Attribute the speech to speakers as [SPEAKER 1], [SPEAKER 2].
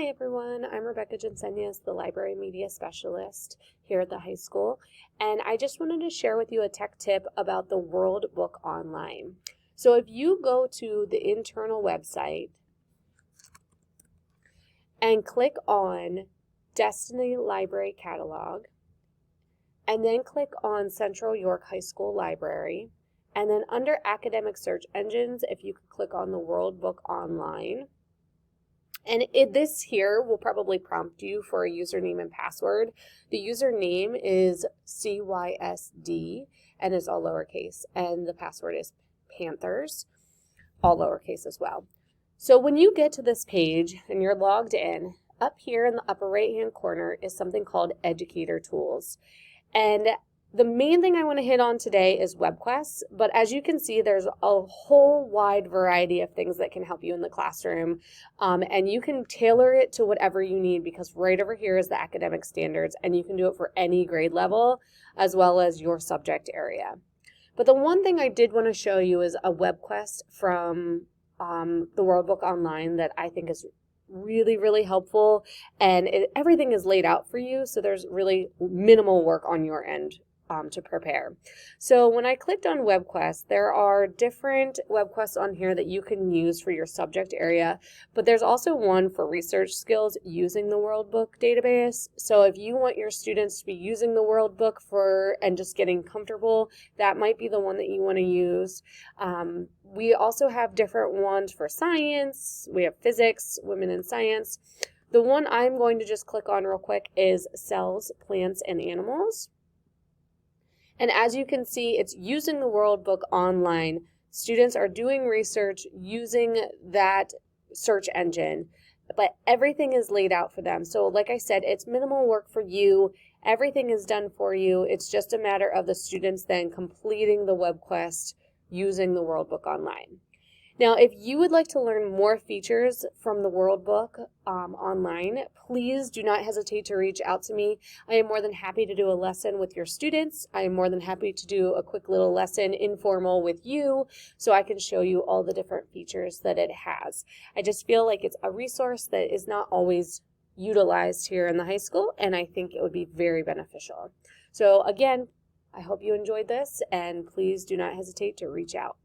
[SPEAKER 1] Hi everyone, I'm Rebecca Jensenyas, the Library Media Specialist here at the high school, and I just wanted to share with you a tech tip about the World Book Online. So if you go to the internal website and click on Destiny Library Catalog, and then click on Central York High School Library, and then under Academic Search Engines, if you could click on the World Book Online, and this here will probably prompt you for a username and password. The username is CYSD and is all lowercase, and the password is Panthers, all lowercase as well. So when you get to this page and you're logged in, up here in the upper right hand corner is something called Educator Tools. And the main thing I want to hit on today is WebQuest, but as you can see, there's a whole wide variety of things that can help you in the classroom, and you can tailor it to whatever you need, because right over here is the academic standards, and you can do it for any grade level as well as your subject area. But the one thing I did want to show you is a WebQuest from the World Book Online that I think is really helpful, and everything is laid out for you, so there's really minimal work on your end to prepare. So when I clicked on WebQuest, there are different WebQuests on here that you can use for your subject area, but there's also one for research skills using the World Book database. So if you want your students to be using the World Book and just getting comfortable, that might be the one that you want to use. We also have different ones for science. We have physics, women in science. The one I'm going to just click on real quick is Cells, Plants, and Animals. And as you can see, it's using the World Book Online. Students are doing research using that search engine, but everything is laid out for them. So like I said, it's minimal work for you. Everything is done for you. It's just a matter of the students then completing the WebQuest using the World Book Online. Now, if you would like to learn more features from the World Book Online, please do not hesitate to reach out to me. I am more than happy to do a lesson with your students. I am more than happy to do a quick little lesson informal with you so I can show you all the different features that it has. I just feel like it's a resource that is not always utilized here in the high school, and I think it would be very beneficial. So again, I hope you enjoyed this, and please do not hesitate to reach out.